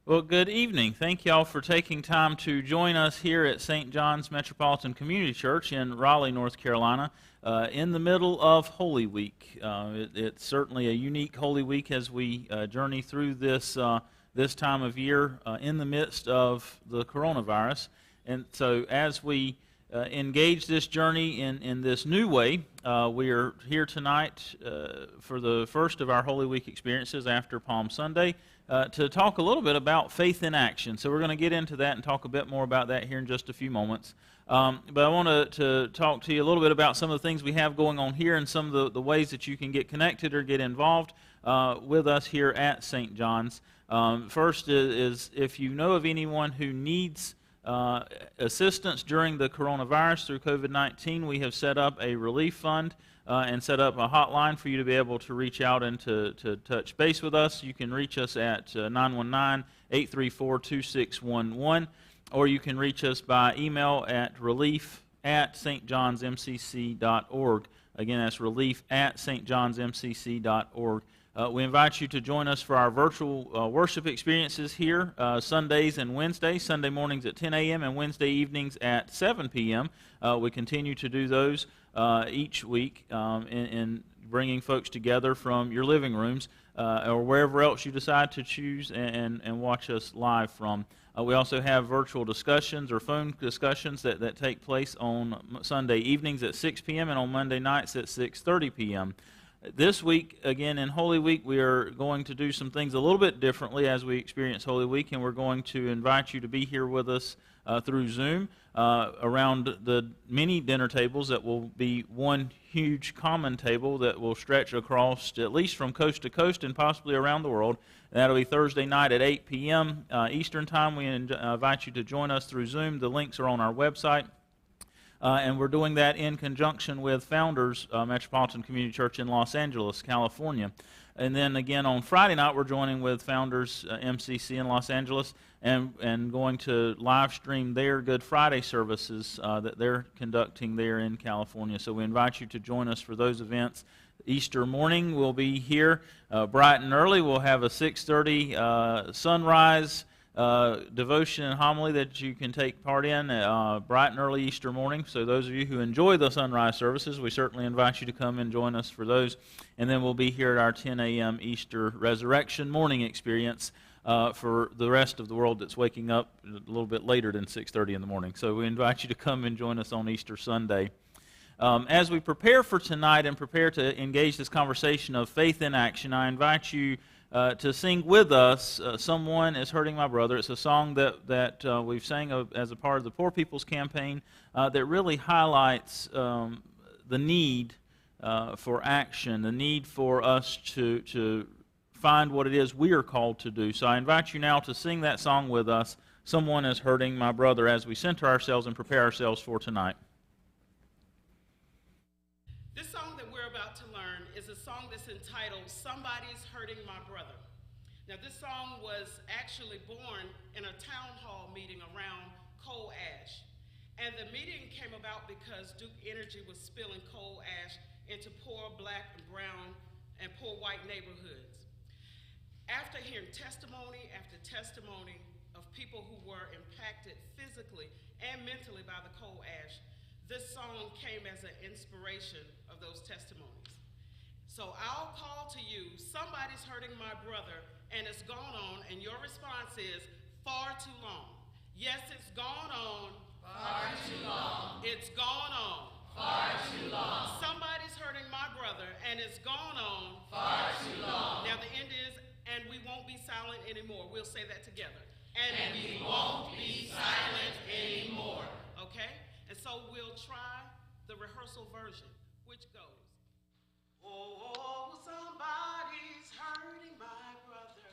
Well, good evening. Thank you all for taking time to join us here at St. John's Metropolitan Community Church in Raleigh, North Carolina, in the middle of Holy Week. It's certainly a unique Holy Week as we journey through this time of year in the midst of the coronavirus. And so as we engage this journey in this new way, we are here tonight for the first of our Holy Week experiences after Palm Sunday, to talk a little bit about faith in action. So we're going to get into that and talk a bit more about that here in just a few moments. But I want to talk to you a little bit about some of the things we have going on here and some of the ways that you can get connected or get involved with us here at St. John's. First is if you know of anyone who needs assistance during the coronavirus through COVID-19, we have set up a relief fund and set up a hotline for you to be able to reach out and to touch base with us. You can reach us at 919-834-2611, or you can reach us by email at relief@stjohnsmcc.org. Again, that's relief@stjohnsmcc.org. We invite you to join us for our virtual worship experiences here Sundays and Wednesdays, Sunday mornings at 10 a.m. and Wednesday evenings at 7 p.m. We continue to do those each week in bringing folks together from your living rooms or wherever else you decide to choose and watch us live from. We also have virtual discussions or phone discussions that take place on Sunday evenings at 6 p.m. and on Monday nights at 6:30 p.m. This week, again, in Holy Week, we are going to do some things a little bit differently as we experience Holy Week, and we're going to invite you to be here with us through Zoom around the many dinner tables that will be one huge common table that will stretch across at least from coast to coast and possibly around the world. And that'll be Thursday night at 8 p.m. Eastern Time. We invite you to join us through Zoom. The links are on our website. And we're doing that in conjunction with Founders Metropolitan Community Church in Los Angeles, California. And then again on Friday night, we're joining with Founders MCC in Los Angeles and going to live stream their Good Friday services that they're conducting there in California. So we invite you to join us for those events. Easter morning, we'll be here bright and early. We'll have a 6:30 sunrise devotion and homily that you can take part in bright and early Easter morning. So those of you who enjoy the sunrise services, we certainly invite you to come and join us for those. And then we'll be here at our 10 a.m. Easter resurrection morning experience for the rest of the world that's waking up a little bit later than 6:30 in the morning. So we invite you to come and join us on Easter Sunday. As we prepare for tonight and prepare to engage this conversation of faith in action, I invite you to sing with us, Someone is Hurting My Brother. It's a song that we've sang as a part of the Poor People's Campaign that really highlights the need for action, the need for us to find what it is we are called to do. So I invite you now to sing that song with us, Someone is Hurting My Brother, as we center ourselves and prepare ourselves for tonight. This song that we're about to learn is a song that's entitled, Somebody's Hurting My Brother. Now this song was actually born in a town hall meeting around coal ash. And the meeting came about because Duke Energy was spilling coal ash into poor black and brown and poor white neighborhoods. After hearing testimony after testimony of people who were impacted physically and mentally by the coal ash, this song came as an inspiration of those testimonies. So I'll call to you, somebody's hurting my brother, and it's gone on, and your response is, far too long. Yes, it's gone on. Far too long. It's gone on. Far too long. Somebody's hurting my brother, and it's gone on. Far too long. Now the end is, and we won't be silent anymore. We'll say that together. And we won't be silent anymore. Okay? And so we'll try the rehearsal version, which goes, oh, somebody's hurting my brother,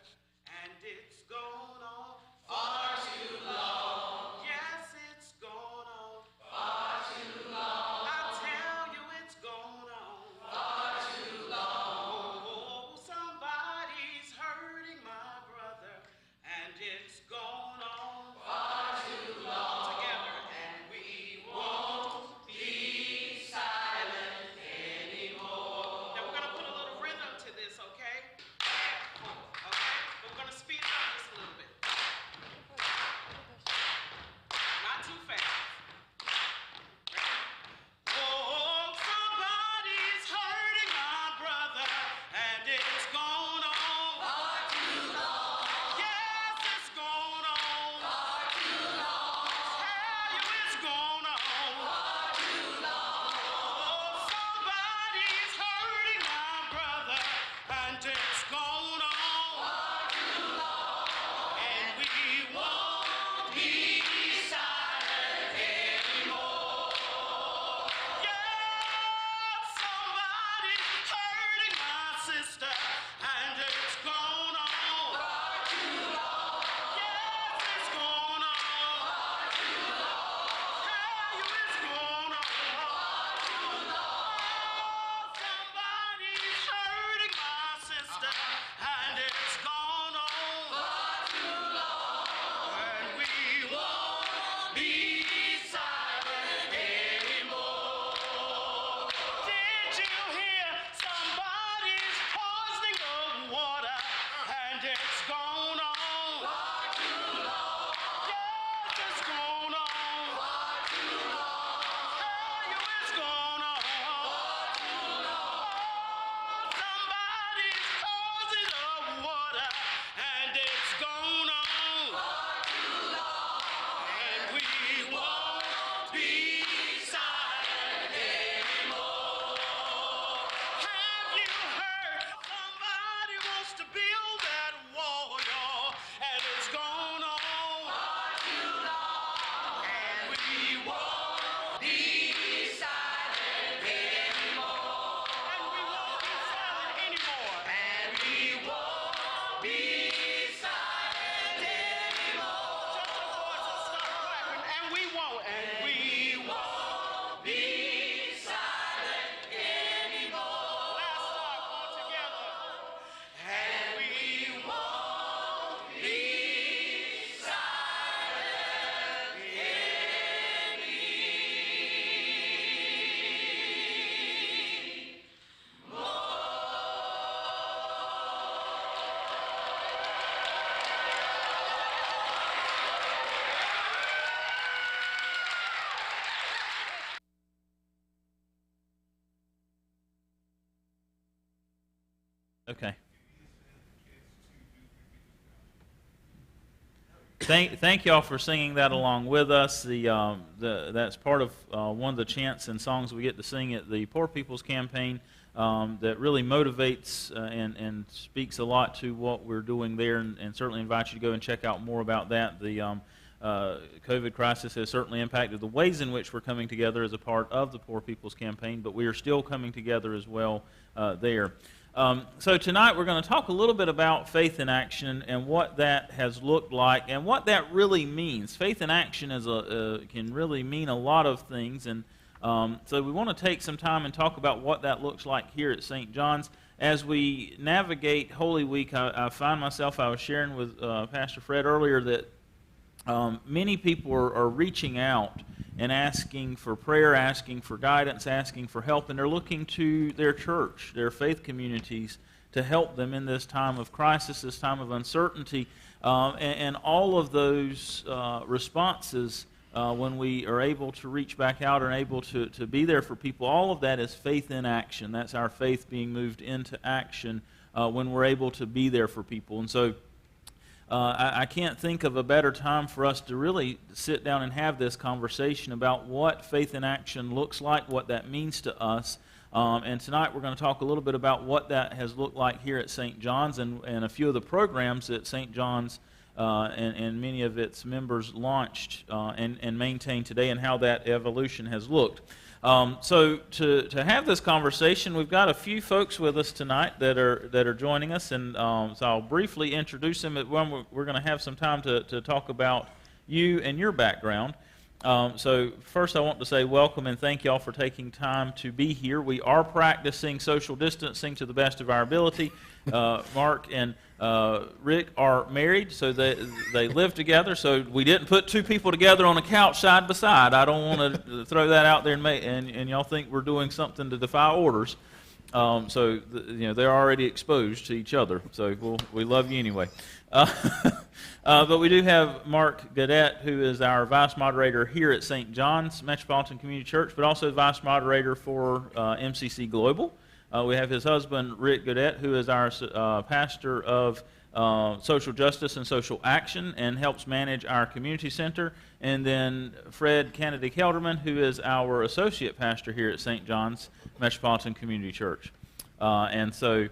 and it's gone on Far too long. Yes, it's gone on Far too long. I tell you it's gone on Far too long. oh, somebody's hurting my brother, and it's gone on Far too long. together, and we won't Be silent Now anymore. we're going to put a little rhythm to this, okay? Okay? But we're going to speed it up just a little bit. Okay. Thank y'all for singing that along with us. That's part of one of the chants and songs we get to sing at the Poor People's Campaign that really motivates and speaks a lot to what we're doing there, and certainly invite you to go and check out more about that. The COVID crisis has certainly impacted the ways in which we're coming together as a part of the Poor People's Campaign, but we are still coming together as well there. So tonight we're going to talk a little bit about faith in action and what that has looked like and what that really means. Faith in action can really mean a lot of things, and so we want to take some time and talk about what that looks like here at St. John's. As we navigate Holy Week, I find myself, I was sharing with Pastor Fred earlier that many people are reaching out and asking for prayer, asking for guidance, asking for help, and they're looking to their church, their faith communities, to help them in this time of crisis, this time of uncertainty. And all of those responses, when we are able to reach back out and able to be there for people, all of that is faith in action. That's our faith being moved into action when we're able to be there for people. And so I can't think of a better time for us to really sit down and have this conversation about what faith in action looks like, what that means to us. And tonight we're going to talk a little bit about what that has looked like here at St. John's and a few of the programs that St. John's and many of its members launched and maintain today, and how that evolution has looked. So to have this conversation, we've got a few folks with us tonight that are joining us, and so I'll briefly introduce them. We're going to have some time to talk about you and your background. So first I want to say welcome and thank y'all for taking time to be here. We are practicing social distancing to the best of our ability. Mark and Rick are married, so they live together, so we didn't put two people together on a couch side by side. I don't want to throw that out there and y'all think we're doing something to defy orders. So they're already exposed to each other, so we love you anyway. But we do have Mark Gaudette, who is our vice moderator here at St. John's Metropolitan Community Church, but also vice moderator for MCC Global. We have his husband, Rick Gaudette, who is our pastor of social justice and social action and helps manage our community center. And then Fred Kennedy-Kelderman, who is our associate pastor here at St. John's Metropolitan Community Church. And so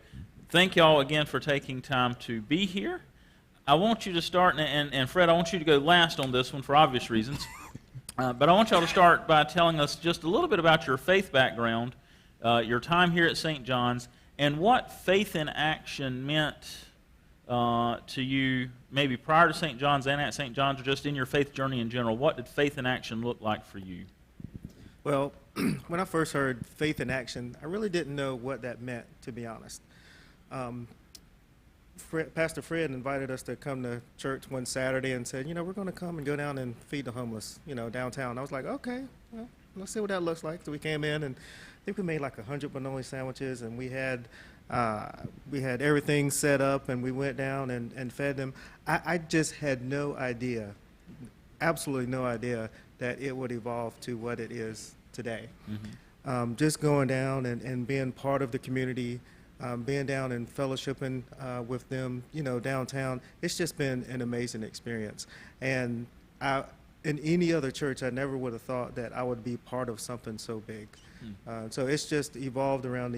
thank y'all again for taking time to be here. I want you to start, and Fred, I want you to go last on this one for obvious reasons. But I want y'all to start by telling us just a little bit about your faith background, your time here at St. John's, and what faith in action meant to you maybe prior to St. John's and at St. John's, or just in your faith journey in general. What did faith in action look like for you? Well, when I first heard faith in action, I really didn't know what that meant, to be honest. Pastor Fred invited us to come to church one Saturday and said, we're going to come and go down and feed the homeless, downtown. I was like, okay, well, let's see what that looks like. So we came in, and I think we made like 100 bologna sandwiches, and we had everything set up, and we went down and fed them. I just had no idea, absolutely no idea, that it would evolve to what it is today. Mm-hmm. Just going down and being part of the community, being down and fellowshipping with them, downtown, it's just been an amazing experience. And in any other church, I never would have thought that I would be part of something so big. So it's just evolved around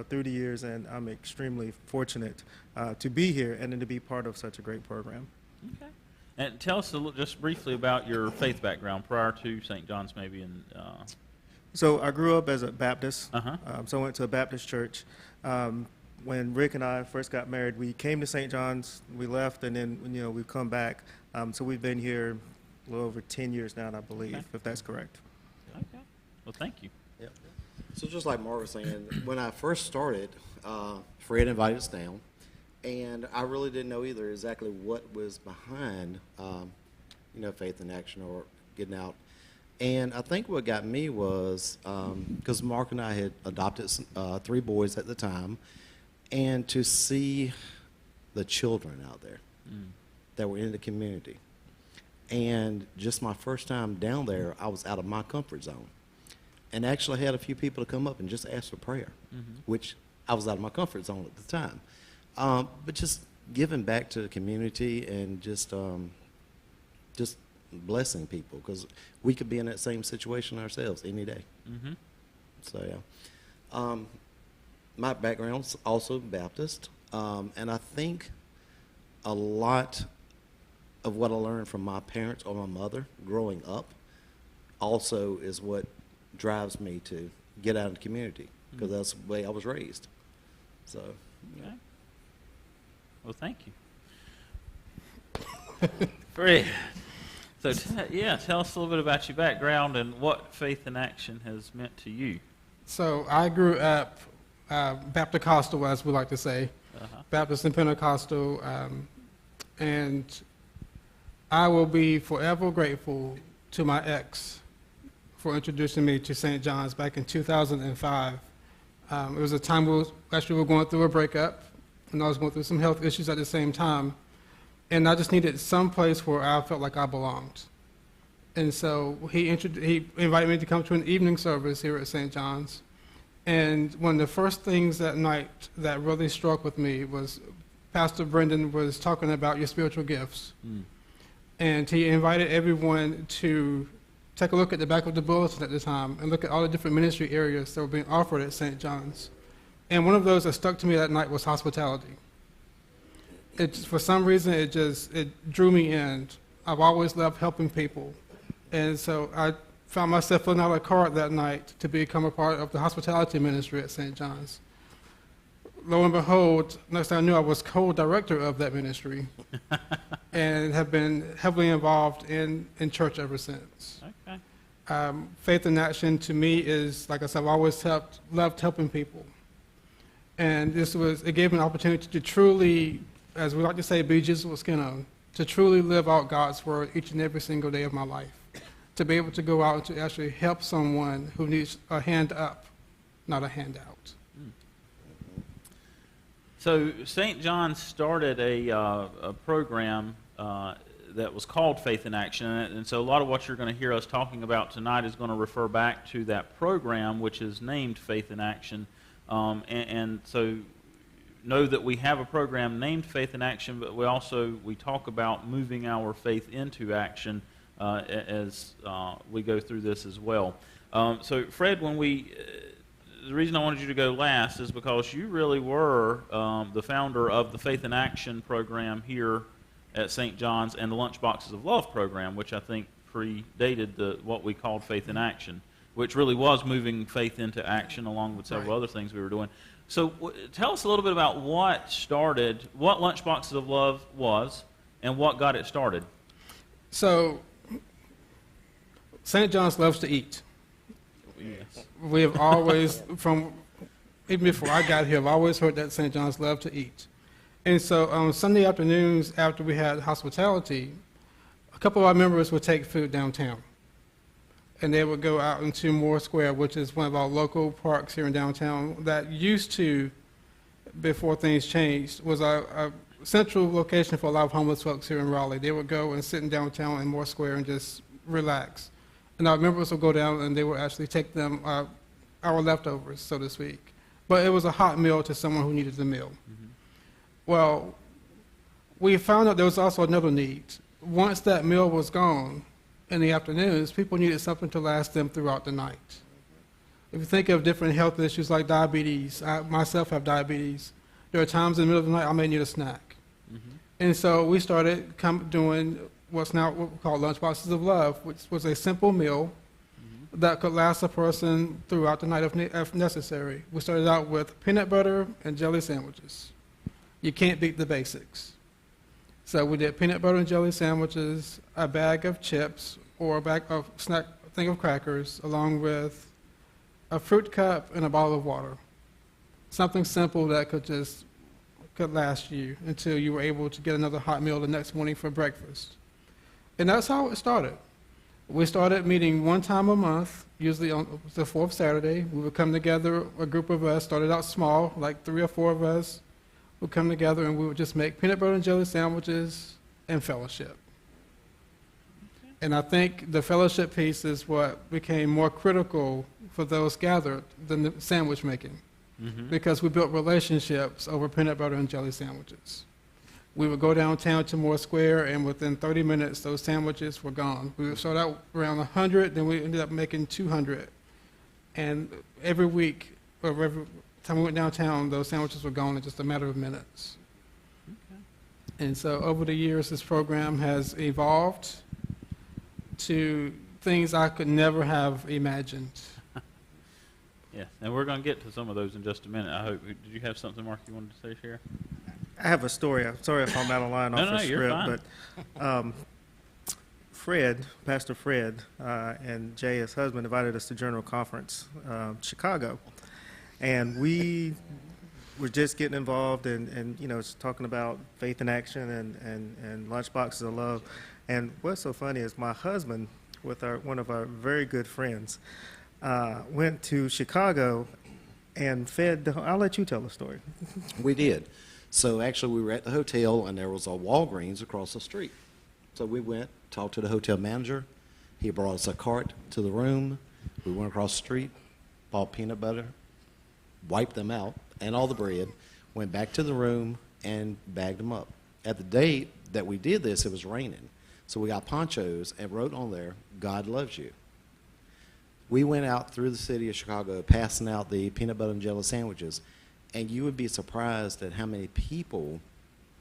through the years, and I'm extremely fortunate to be here and then to be part of such a great program. Okay. And tell us just briefly about your faith background prior to St. John's, maybe. So I grew up as a Baptist, Uh-huh. So I went to a Baptist church. When Rick and I first got married, we came to St. John's, we left, and then we've come back. So we've been here a little over 10 years now, I believe, Okay. if that's correct. Okay. Well, thank you. Yep. So just like Mark was saying, when I first started, Fred invited us down, and I really didn't know either exactly what was behind, faith in action or getting out. And I think what got me was, because Mark and I had adopted 3 boys at the time, and to see the children out there that were in the community. And just my first time down there, I was out of my comfort zone. And actually had a few people to come up and just ask for prayer, which I was out of my comfort zone at the time. But just giving back to the community and just blessing people, because we could be in that same situation ourselves any day. Mm-hmm. So yeah, my background's also Baptist, and I think a lot of what I learned from my parents or my mother growing up also is what drives me to get out in the community, because that's the way I was raised. So Okay. Well, thank you. Fred. So, tell us a little bit about your background and what Faith in Action has meant to you. So I grew up Baptist-costal, as we like to say, Baptist and Pentecostal, and I will be forever grateful to my ex for introducing me to St. John's back in 2005. It was a time we were going through a breakup, and I was going through some health issues at the same time, and I just needed some place where I felt like I belonged. And so he invited me to come to an evening service here at St. John's. And one of the first things that night that really struck with me was Pastor Brendan was talking about your spiritual gifts. And he invited everyone to take a look at the back of the bulletin at the time and look at all the different ministry areas that were being offered at St. John's. And one of those that stuck to me that night was hospitality. For some reason, it drew me in. I've always loved helping people. And so I found myself filling out a card that night to become a part of the hospitality ministry at St. John's. Lo and behold, next thing I knew, I was co-director of that ministry and have been heavily involved in church ever since. Okay. Faith in Action to me is, like I said, I've always loved helping people. And it gave me an opportunity to truly, as we like to say, be Jesus with skin on, to truly live out God's word each and every single day of my life. To be able to go out and to actually help someone who needs a hand up, not a handout. So St. John's started a program that was called Faith in Action, and so a lot of what you're going to hear us talking about tonight is going to refer back to that program, which is named Faith in Action. And so know that we have a program named Faith in Action, but we talk about moving our faith into action as we go through this as well. So Fred, the reason I wanted you to go last is because you really were the founder of the Faith in Action program here at St. John's and the Lunchboxes of Love program, which I think predated what we called Faith in Action, which really was moving faith into action along with several other things we were doing. So tell us a little bit about what Lunchboxes of Love was and what got it started. So St. John's loves to eat. Yes. We have always, even before I got here, I've always heard that St. John's love to eat. And so on Sunday afternoons after we had hospitality, a couple of our members would take food downtown. And they would go out into Moore Square, which is one of our local parks here in downtown that used to, before things changed, was a central location for a lot of homeless folks here in Raleigh. They would go and sit in downtown in Moore Square and just relax. And our members would go down and they would actually take them our leftovers, so to speak. But it was a hot meal to someone who needed the meal. Mm-hmm. Well, we found out there was also another need. Once that meal was gone in the afternoons, people needed something to last them throughout the night. If you think of different health issues like diabetes, I myself have diabetes. There are times in the middle of the night I may need a snack. Mm-hmm. And so we started doing what's now what we call Lunchboxes of Love, which was a simple meal that could last a person throughout the night if necessary. We started out with peanut butter and jelly sandwiches. You can't beat the basics. So we did peanut butter and jelly sandwiches, a bag of chips, or a bag of thing of crackers, along with a fruit cup and a bottle of water. Something simple that could last you until you were able to get another hot meal the next morning for breakfast. And that's how it started. We started meeting one time a month, usually on the fourth Saturday. We would come together, a group of us, started out small, like 3 or 4 of us, would come together and we would just make peanut butter and jelly sandwiches and fellowship. Okay. And I think the fellowship piece is what became more critical for those gathered than the sandwich making. because we built relationships over peanut butter and jelly sandwiches. We would go downtown to Moore Square, and within 30 minutes, those sandwiches were gone. We would start out around 100, then we ended up making 200. And every week, or every time we went downtown, those sandwiches were gone in just a matter of minutes. And so over the years, this program has evolved to things I could never have imagined. Yeah, and we're going to get to some of those in just a minute. I hope. Did you have something, Mark, you wanted to say, share? I have a story. I'm sorry if I'm out of line off the you're script, fine. but Fred, Pastor Fred, and Jay, his husband, invited us to General Conference, Chicago, and we were just getting involved and talking about faith in action and lunchboxes of love. And what's so funny is my husband, with one of our very good friends, went to Chicago and fed. I'll let you tell the story. We did. So actually, we were at the hotel, and there was a Walgreens across the street. So we went, talked to the hotel manager. He brought us a cart to the room. We went across the street, bought peanut butter, wiped them out, and all the bread, went back to the room, and bagged them up. At the date that we did this, it was raining. So we got ponchos and wrote on there, "God loves you." We went out through the city of Chicago passing out the peanut butter and jelly sandwiches, and you would be surprised at how many people,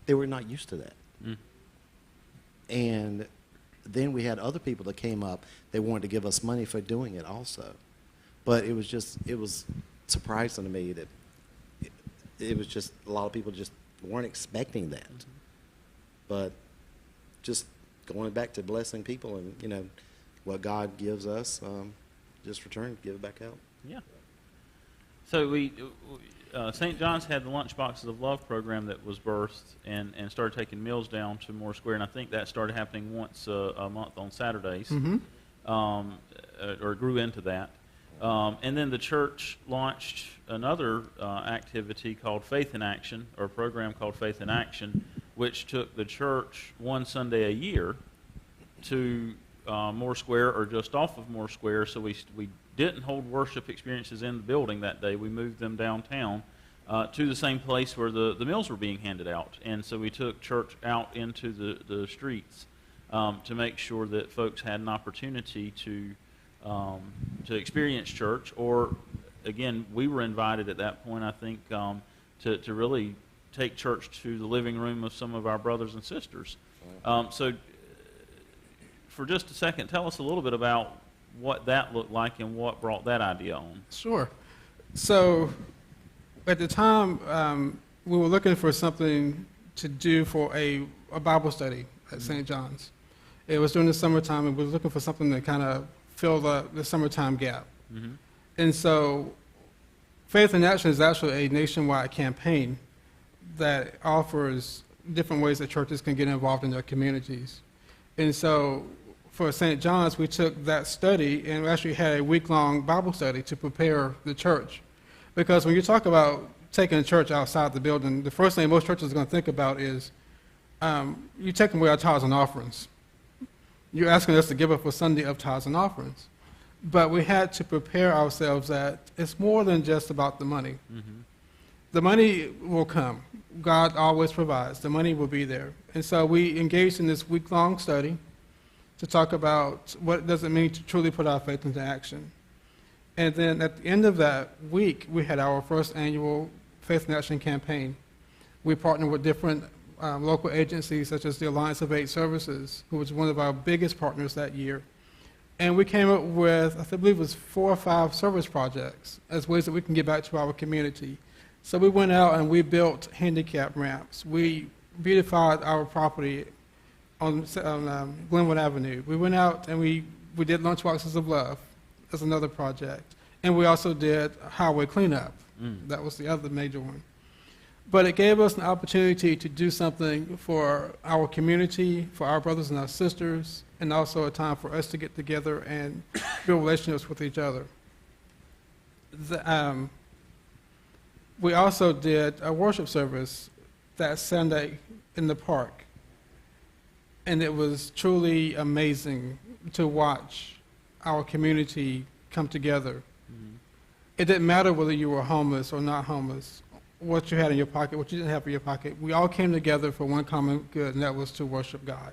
they were not used to that. And then we had other people that came up, they wanted to give us money for doing it also. But it was surprising to me that it was just, a lot of people just weren't expecting that. But just going back to blessing people and, what God gives us, just return, give it back out. Yeah. So St. John's had the Lunchboxes of Love program that was birthed and started taking meals down to Moore Square, and I think that started happening once a month on Saturdays, or grew into that. And then the church launched another activity called Faith in Action, or a program called Faith in Action, which took the church one Sunday a year to Moore Square or just off of Moore Square. So we didn't hold worship experiences in the building that day. We moved them downtown to the same place where the meals were being handed out. And so we took church out into the streets to make sure that folks had an opportunity to experience church. Or, again, we were invited at that point, I think, to really take church to the living room of some of our brothers and sisters. So for just a second, tell us a little bit about what that looked like and what brought that idea on. Sure. So at the time, we were looking for something to do for a Bible study at St. John's. It was during the summertime, and we were looking for something to kind of fill the summertime gap. And so Faith in Action is actually a nationwide campaign that offers different ways that churches can get involved in their communities. And so for St. John's, we took that study and we actually had a week-long Bible study to prepare the church. Because when you talk about taking a church outside the building, the first thing most churches are going to think about is you take away our tithes and offerings. You're asking us to give up a Sunday of tithes and offerings. But we had to prepare ourselves that it's more than just about the money. The money will come. God always provides. The money will be there. And so we engaged in this week-long study to talk about what does it mean to truly put our faith into action. And then at the end of that week, we had our first annual Faith in Action campaign. We partnered with different local agencies such as the Alliance of Aid Services, who was one of our biggest partners that year. And we came up with, I believe it was 4 or 5 service projects as ways that we can get back to our community. So we went out and we built handicap ramps. We beautified our property on Glenwood Avenue. We went out and we did Lunchboxes of Love as another project. And we also did highway cleanup. That was the other major one. But it gave us an opportunity to do something for our community, for our brothers and our sisters, and also a time for us to get together and build relationships with each other. We also did a worship service that Sunday in the park. And it was truly amazing to watch our community come together. It didn't matter whether you were homeless or not homeless, what you had in your pocket, what you didn't have in your pocket. We all came together for one common good, and that was to worship God.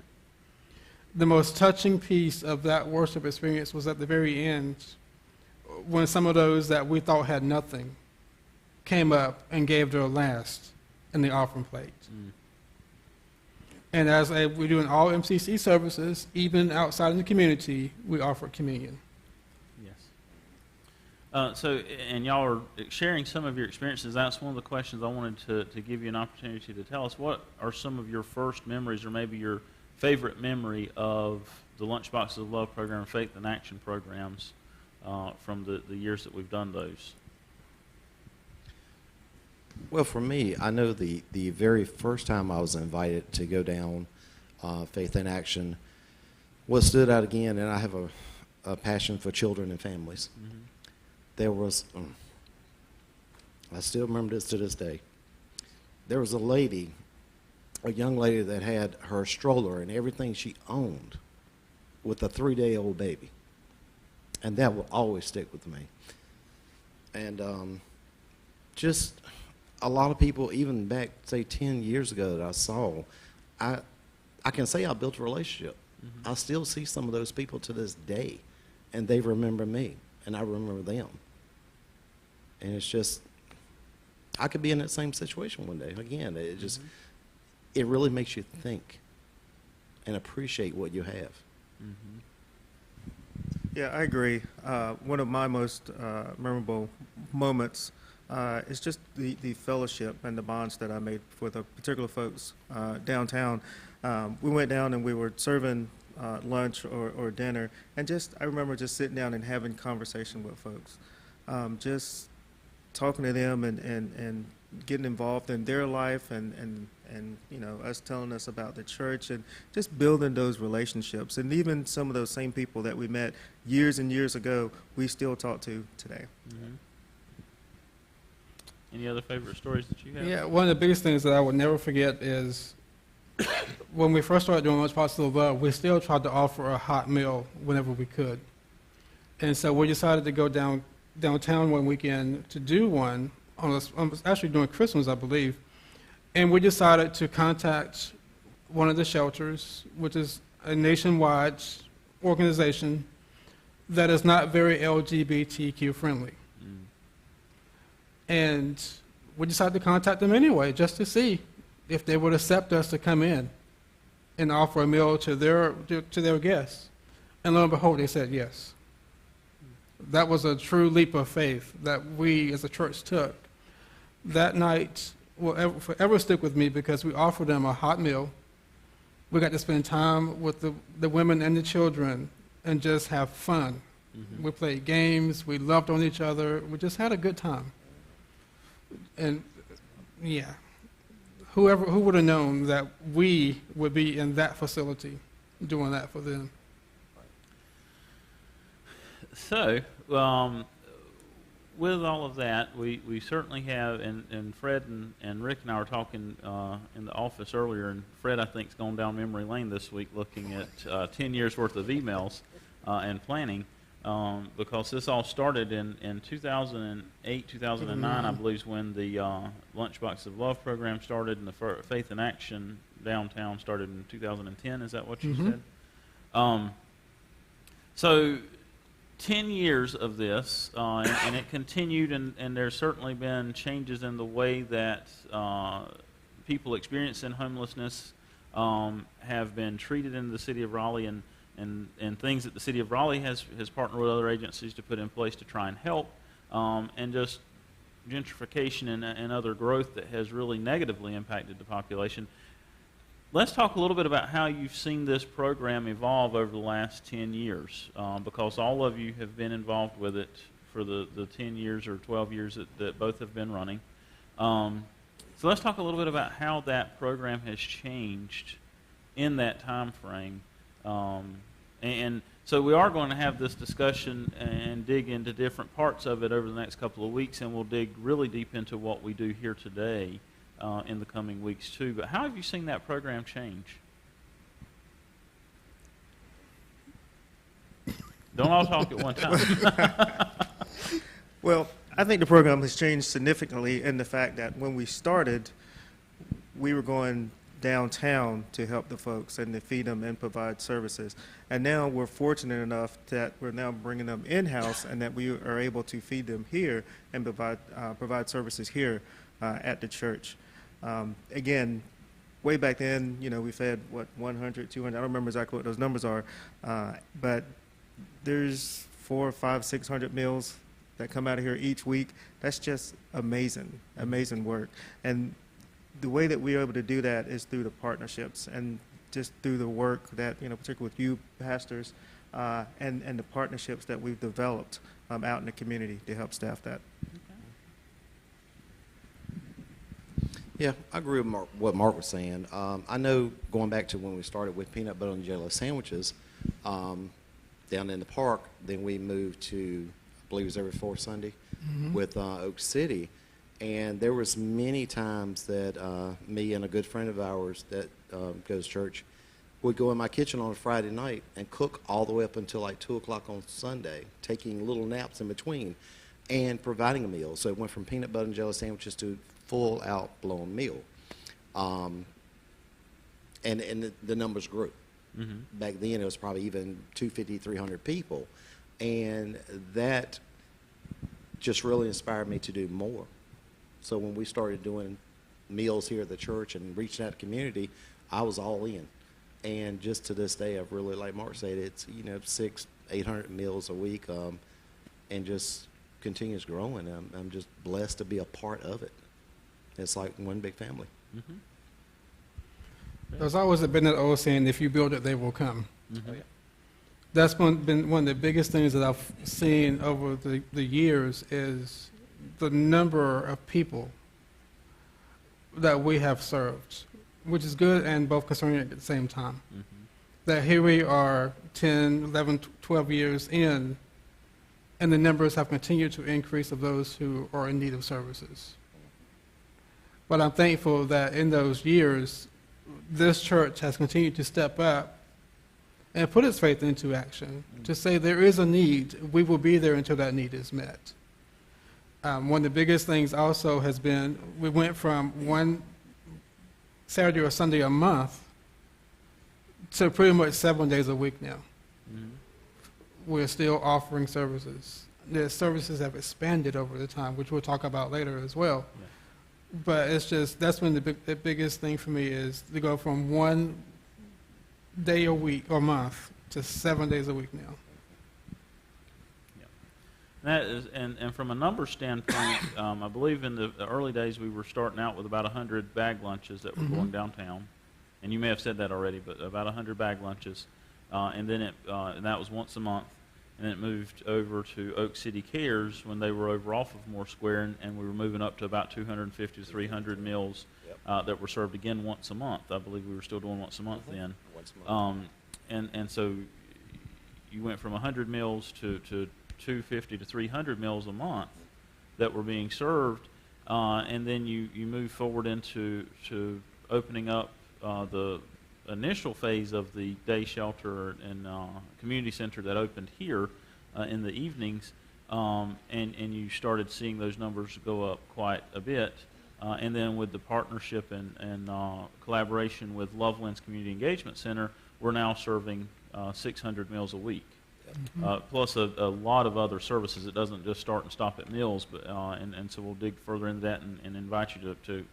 The most touching piece of that worship experience was at the very end, when some of those that we thought had nothing came up and gave their last in the offering plate. And as we do in all MCC services, even outside in the community, we offer communion. Yes. And y'all are sharing some of your experiences. That's one of the questions I wanted to give you an opportunity to tell us. What are some of your first memories, or maybe your favorite memory of the Lunchboxes of Love program, Faith in Action programs, from the years that we've done those? Well, for me, I know the very first time I was invited to go down Faith in Action, what stood out again, and I have a passion for children and families. Mm-hmm. There was, I still remember this to this day, there was a young lady that had her stroller and everything she owned with a 3-day-old baby. And that will always stick with me. And just a lot of people, even back, say, 10 years ago that I saw, I can say I built a relationship. Mm-hmm. I still see some of those people to this day, and they remember me, and I remember them. And it's just, I could be in that same situation one day. Again, it just, it really makes you think and appreciate what you have. Mm-hmm. Yeah, I agree. One of my most memorable moments is just the fellowship and the bonds that I made with the particular folks downtown. We went down and we were serving lunch or dinner, and I remember just sitting down and having conversation with folks, just talking to them and getting involved in their life, and us telling us about the church, and just building those relationships. And even some of those same people that we met years and years ago, we still talk to today. Mm-hmm. Any other favorite stories that you have? Yeah, one of the biggest things that I would never forget is when we first started doing Lunchboxes of Love, we still tried to offer a hot meal whenever we could. And so we decided to go downtown one weekend to do one, actually during Christmas, I believe. And we decided to contact one of the shelters, which is a nationwide organization that is not very LGBTQ friendly. And we decided to contact them anyway, just to see if they would accept us to come in and offer a meal to their guests. And lo and behold, they said yes. That was a true leap of faith that we as a church took. That night will forever stick with me because we offered them a hot meal. We got to spend time with the women and the children and just have fun. Mm-hmm. We played games, we loved on each other, we just had a good time. And yeah, who would have known that we would be in that facility doing that for them? So, with all of that, we certainly have, and Fred and Rick and I were talking in the office earlier, and Fred, I think, has gone down memory lane this week looking at 10 years worth of emails and planning. Because this all started in 2008, 2009, I believe, is when the Lunchboxes of Love program started, and the Faith in Action downtown started in 2010. Is that what you said? So 10 years of this, and it continued, and there's certainly been changes in the way that people experiencing homelessness have been treated in the city of Raleigh, and things that the city of Raleigh has partnered with other agencies to put in place to try and help, and just gentrification and other growth that has really negatively impacted the population. Let's talk a little bit about how you've seen this program evolve over the last 10 years, because all of you have been involved with it for the 10 years or 12 years that both have been running. So let's talk a little bit about how that program has changed in that time frame. And so we are going to have this discussion and dig into different parts of it over the next couple of weeks, and we'll dig really deep into what we do here today in the coming weeks too. But how have you seen that program change? Don't all talk at one time. Well, I think the program has changed significantly in the fact that when we started, we were going downtown to help the folks and to feed them and provide services. And now we're fortunate enough that we're now bringing them in-house and that we are able to feed them here and provide services here at the church. Again, way back then, we fed, 100, 200, I don't remember exactly what those numbers are, but there's 400, 500, 600 meals that come out of here each week. That's just amazing, amazing work. And the way that we're able to do that is through the partnerships and just through the work that, particularly with you pastors, and the partnerships that we've developed out in the community to help staff that. Yeah, I agree with what Mark was saying. I know going back to when we started with peanut butter and jelly sandwiches down in the park, then we moved to, I believe it was every fourth Sunday with Oak City. And there was many times that me and a good friend of ours that goes to church would go in my kitchen on a Friday night and cook all the way up until like 2 o'clock on Sunday, taking little naps in between and providing a meal. So it went from peanut butter and jelly sandwiches to full out blown meal. And the numbers grew. Back then it was probably even 250, 300 people. And that just really inspired me to do more. So when we started doing meals here at the church and reaching out to the community, I was all in. And just to this day, I've really, like Mark said, it's 600, 800 meals a week, and just continues growing. I'm just blessed to be a part of it. It's like one big family. There's always been that old saying, if you build it, they will come. Oh, yeah. That's been one of the biggest things that I've seen over the years is the number of people that we have served, which is good and both concerning at the same time. That here we are 10, 11, 12 years in, and the numbers have continued to increase of those who are in need of services. But I'm thankful that in those years, this church has continued to step up and put its faith into action to say there is a need. We will be there until that need is met. One of the biggest things also has been we went from one Saturday or Sunday a month to pretty much 7 days a week now. We're still offering services. The services have expanded over the time, which we'll talk about later as well. But it's just, that's been the biggest thing for me is to go from 1 day a week or month to 7 days a week now. That is, and from a numbers standpoint, I believe in the early days we were starting out with about 100 bag lunches that were going downtown, and you may have said that already, but about 100 bag lunches, and then and that was once a month, and then it moved over to Oak City Cares when they were over off of Moore Square, and we were moving up to about 250 to 300 meals that were served again once a month. I believe we were still doing once a month then. Once a month. And so you went from 100 meals to 250 to 300 meals a month that were being served, and then you move forward into opening up the initial phase of the day shelter and community center that opened here in the evenings, and you started seeing those numbers go up quite a bit. And then with the partnership and collaboration with Loveland's Community Engagement Center, we're now serving 600 meals a week. Plus a lot of other services. It doesn't just start and stop at meals, but and so we'll dig further into that and invite you to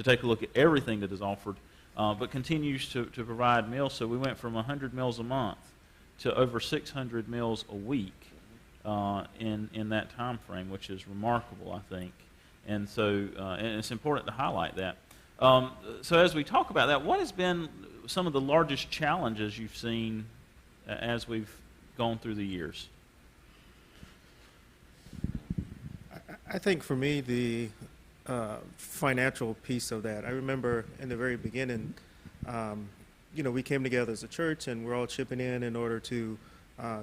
take a look at everything that is offered, but continues to provide meals. So we went from 100 meals a month to over 600 meals a week in that time frame, which is remarkable, I think. And so and it's important to highlight that. So as we talk about that, what has been some of the largest challenges you've seen as we've gone through the years? I think for me, the financial piece of that, I remember in the very beginning, we came together as a church and we're all chipping in order to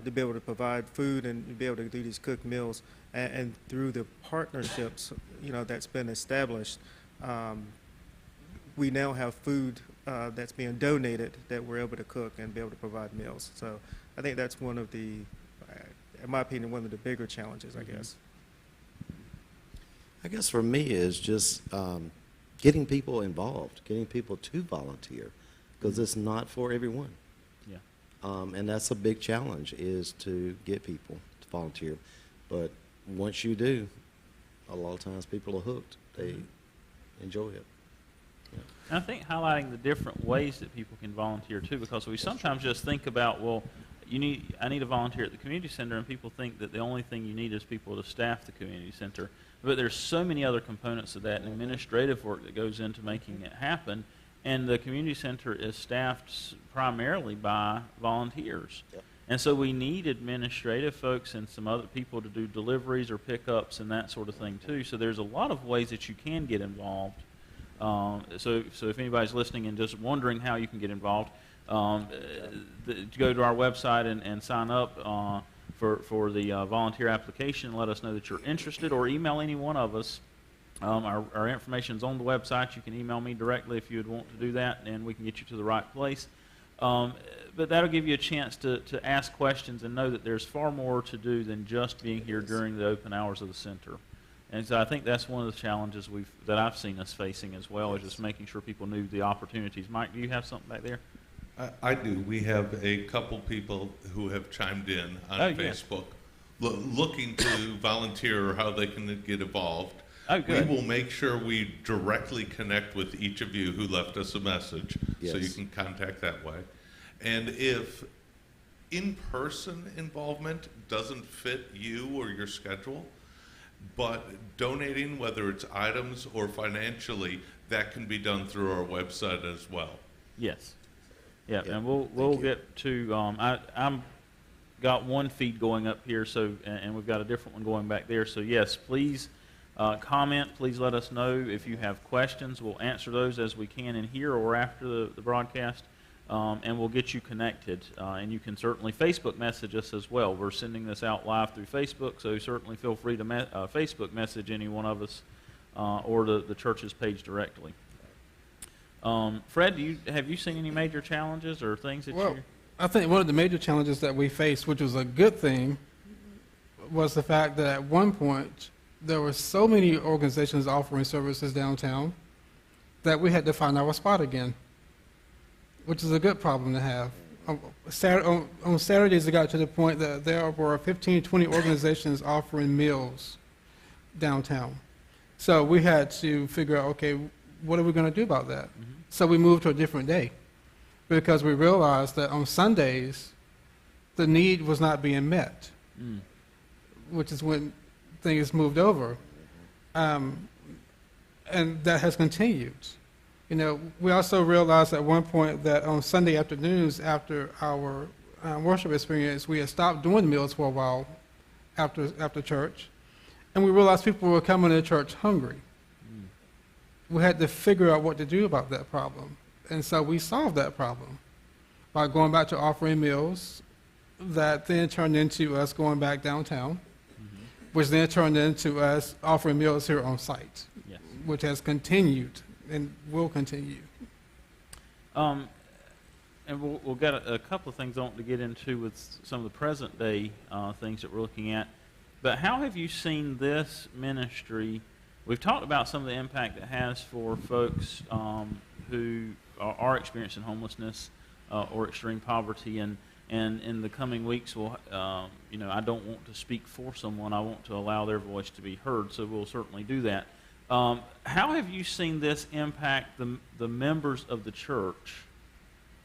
be able to provide food and be able to do these cooked meals. And through the partnerships, that's been established, we now have food that's being donated that we're able to cook and be able to provide meals. So I think that's one of the, in my opinion, one of the bigger challenges, I guess. I guess for me is just getting people involved, getting people to volunteer, because it's not for everyone. Yeah. And that's a big challenge, is to get people to volunteer. But once you do, a lot of times people are hooked. They enjoy it. And I think highlighting the different ways that people can volunteer too, because we sometimes just think about, well, I need a volunteer at the community center, and people think that the only thing you need is people to staff the community center. But there's so many other components of that and administrative work that goes into making it happen. And the community center is staffed primarily by volunteers. Yep. And so we need administrative folks and some other people to do deliveries or pickups and that sort of thing too. So there's a lot of ways that you can get involved. So if anybody's listening and just wondering how you can get involved, go to our website and sign up for the volunteer application and let us know that you're interested, or email any one of us. Our information is on the website. You can email me directly if you would want to do that, and we can get you to the right place. But that'll give you a chance to ask questions and know that there's far more to do than just being here during the open hours of the center. And so I think that's one of the challenges that I've seen us facing as well, is just making sure people knew the opportunities. Mike, do you have something back there? I do. We have a couple people who have chimed in on Facebook looking to volunteer or how they can get involved. Oh, good. We will make sure we directly connect with each of you who left us a message, so you can contact that way. And if in-person involvement doesn't fit you or your schedule, but donating, whether it's items or financially, that can be done through our website as well. Yes. Yeah, and we'll get to. I'm got one feed going up here, and we've got a different one going back there. So yes, please comment. Please let us know if you have questions. We'll answer those as we can in here or after the broadcast, and we'll get you connected. And you can certainly Facebook message us as well. We're sending this out live through Facebook, so certainly feel free to Facebook message any one of us or the church's page directly. Fred, have you seen any major challenges or things that you... I think one of the major challenges that we faced, which was a good thing, was the fact that at one point there were so many organizations offering services downtown that we had to find our spot again, which is a good problem to have. On Saturdays, it got to the point that there were 15, 20 organizations offering meals downtown. So we had to figure out, okay, what are we going to do about that? Mm-hmm. So we moved to a different day, because we realized that on Sundays, the need was not being met, which is when things moved over. And that has continued. You know, we also realized at one point that on Sunday afternoons, after our worship experience, we had stopped doing meals for a while after church, and we realized people were coming to church hungry. We had to figure out what to do about that problem. And so we solved that problem by going back to offering meals, that then turned into us going back downtown, which then turned into us offering meals here on site, which has continued and will continue. And we'll get a couple of things I want to get into with some of the present day things that we're looking at. But how have you seen this ministry? We've talked about some of the impact it has for folks who are experiencing homelessness or extreme poverty, and in the coming weeks, we'll, I don't want to speak for someone. I want to allow their voice to be heard, so we'll certainly do that. How have you seen this impact the members of the church?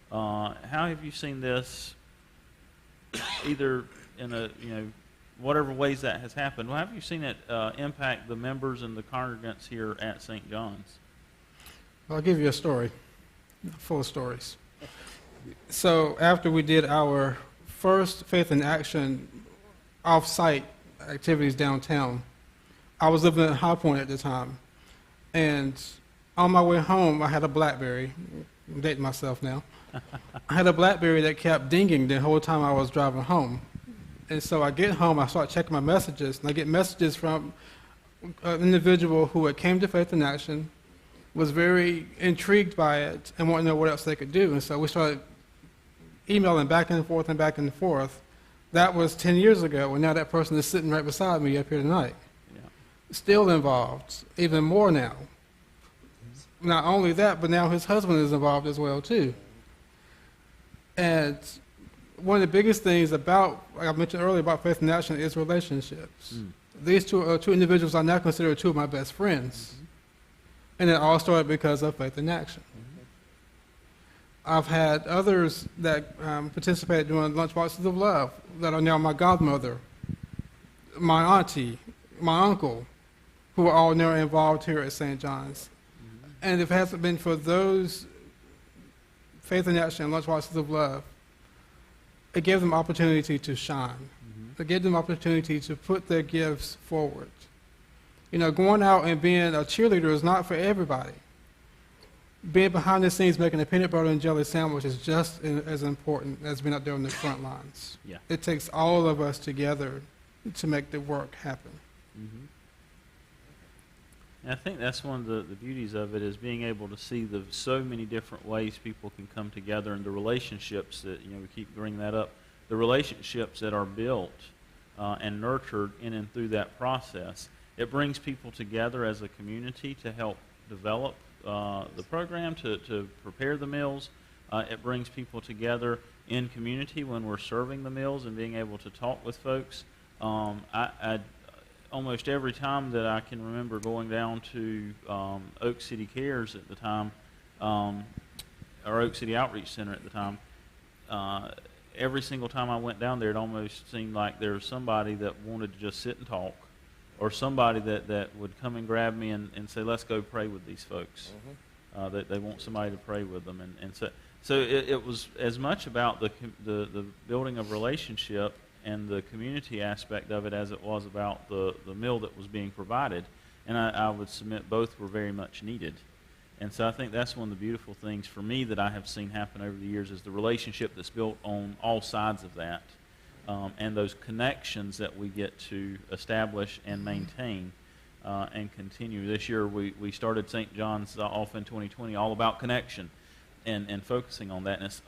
How have you seen this, either in whatever ways that has happened? How have you seen it impact the members and the congregants here at St. John's? I'll give you a story, full of stories. So after we did our first Faith in Action off-site activities downtown, I was living in High Point at the time, and on my way home, I had a BlackBerry. I'm dating myself now. I had a BlackBerry that kept dinging the whole time I was driving home. And so I get home, I start checking my messages, and I get messages from an individual who had came to Faith in Action, was very intrigued by it, and wanted to know what else they could do. And so we started emailing back and forth and back and forth. That was 10 years ago, and now that person is sitting right beside me up here tonight. still involved, even more now. Not only that, but now his husband is involved as well too. And one of the biggest things about, like I mentioned earlier, about Faith in Action is relationships. These two individuals are now considered two of my best friends. And it all started because of Faith in Action. I've had others that participated during Lunchboxes of Love that are now my godmother, my auntie, my uncle, who are all now involved here at St. John's. And if it hasn't been for those Faith in Action and Lunchboxes of Love, it gave them opportunity to shine. It gave them opportunity to put their gifts forward. You know, going out and being a cheerleader is not for everybody. Being behind the scenes making a peanut butter and jelly sandwich is just as important as being out there on the front lines. Yeah. It takes all of us together to make the work happen. And I think that's one of the beauties of it, is being able to see the so many different ways people can come together, and the relationships that, we keep bringing that up, the relationships that are built and nurtured in and through that process. It brings people together as a community to help develop the program, to prepare the meals. It brings people together in community when we're serving the meals and being able to talk with folks. I almost every time that I can remember going down to Oak City Cares at the time, or Oak City Outreach Center at the time, every single time I went down there, it almost seemed like there was somebody that wanted to just sit and talk, or somebody that would come and grab me and say, let's go pray with these folks. That they want somebody to pray with them. And so it was as much about the building of relationship and the community aspect of it as it was about the meal that was being provided. And I would submit both were very much needed. And so I think that's one of the beautiful things for me that I have seen happen over the years, is the relationship that's built on all sides of that, and those connections that we get to establish and maintain and continue. This year we started St. John's off in 2020 all about connection. And focusing on that, and it's,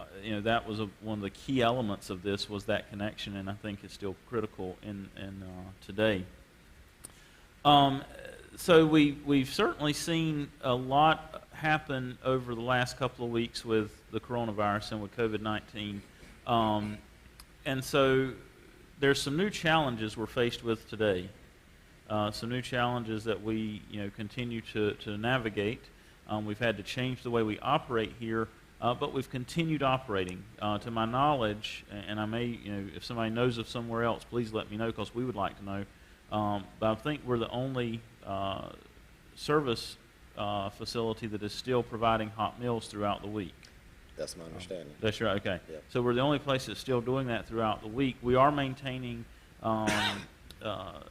that was one of the key elements of this, was that connection, and I think it's still critical in today. So we've certainly seen a lot happen over the last couple of weeks with the coronavirus and with COVID-19, and so there's some new challenges we're faced with today. Some new challenges that we continue to navigate. We've had to change the way we operate here, but we've continued operating. To my knowledge, and I may, if somebody knows of somewhere else, please let me know, because we would like to know. But I think we're the only service facility that is still providing hot meals throughout the week. That's my understanding. That's right, okay. Yeah. So we're the only place that's still doing that throughout the week. We are maintaining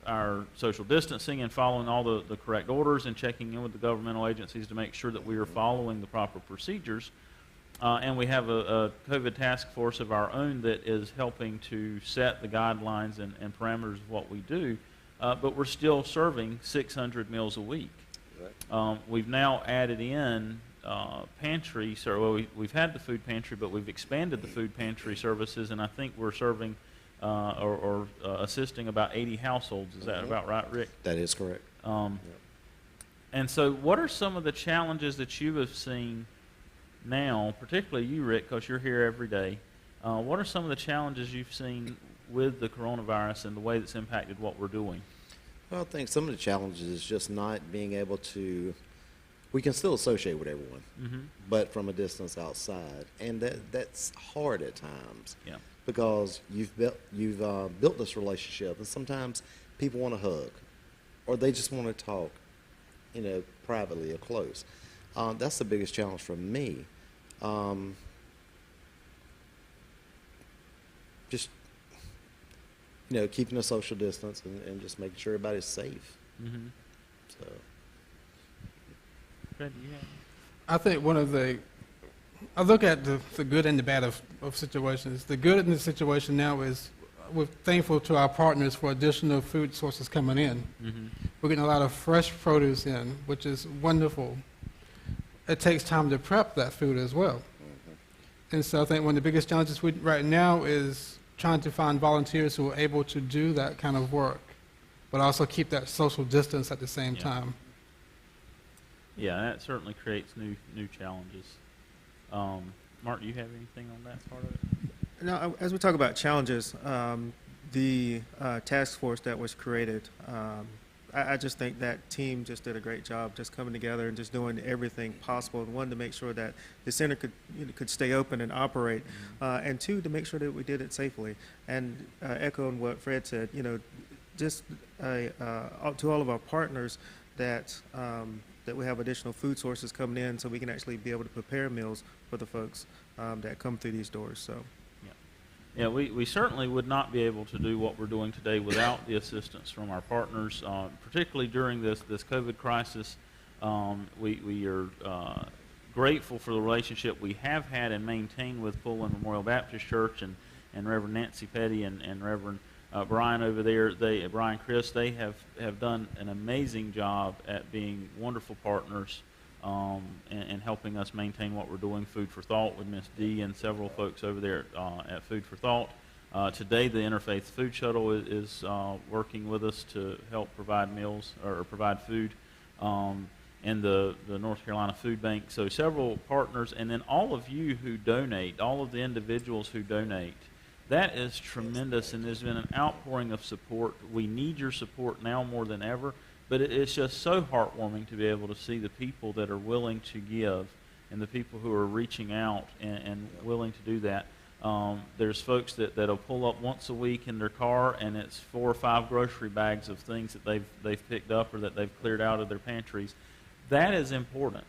our social distancing and following all the correct orders, and checking in with the governmental agencies to make sure that we are following the proper procedures. And we have a COVID task force of our own that is helping to set the guidelines and parameters of what we do, but we're still serving 600 meals a week. Right. We've now added in pantry, we've had the food pantry, but we've expanded the food pantry services, and I think we're serving or assisting about 80 households. Is that about right, Rick? That is correct. And so what are some of the challenges that you have seen now, particularly you, Rick, because you're here every day? What are some of the challenges you've seen with the coronavirus and the way that's impacted what we're doing? Well, I think some of the challenges is just not being able to, we can still associate with everyone, but from a distance outside. And that's hard at times. Yeah. Because you've built this relationship, and sometimes people want to hug, or they just want to talk, privately or close. That's the biggest challenge for me. Just keeping a social distance and just making sure everybody's safe. So. Fred, do you have? I think I look at the good and the bad of situations. The good in the situation now is we're thankful to our partners for additional food sources coming in. We're getting a lot of fresh produce in, which is wonderful. It takes time to prep that food as well. And so I think one of the biggest challenges right now is trying to find volunteers who are able to do that kind of work. but also keep that social distance at the same Yeah. time. Yeah, that certainly creates new challenges. Mark, do you have anything on that part of it? Now, as we talk about challenges, the task force that was created, I just think that team just did a great job just coming together and just doing everything possible. And one, to make sure that the center could stay open and operate, and two, to make sure that we did it safely. And echoing what Fred said, just to all of our partners that that we have additional food sources coming in, so we can actually be able to prepare meals for the folks that come through these doors. So. Yeah, we certainly would not be able to do what we're doing today without the assistance from our partners, particularly during this COVID crisis. We are grateful for the relationship we have had and maintain with Fulham Memorial Baptist Church and Reverend Nancy Petty and Reverend Brian over there. Brian Chris, they have done an amazing job at being wonderful partners. And helping us maintain what we're doing. Food for Thought with Miss D and several folks over there at Food for Thought. Today, the Interfaith Food Shuttle is working with us to help provide meals or provide food, and the North Carolina Food Bank. So several partners, and then all of you who donate, all of the individuals who donate. That is tremendous, and there's been an outpouring of support. We need your support now more than ever. But it's just so heartwarming to be able to see the people that are willing to give and the people who are reaching out and willing to do that. There's folks that'll pull up once a week in their car, and it's 4 or 5 grocery bags of things that they've picked up or that they've cleared out of their pantries. That is important.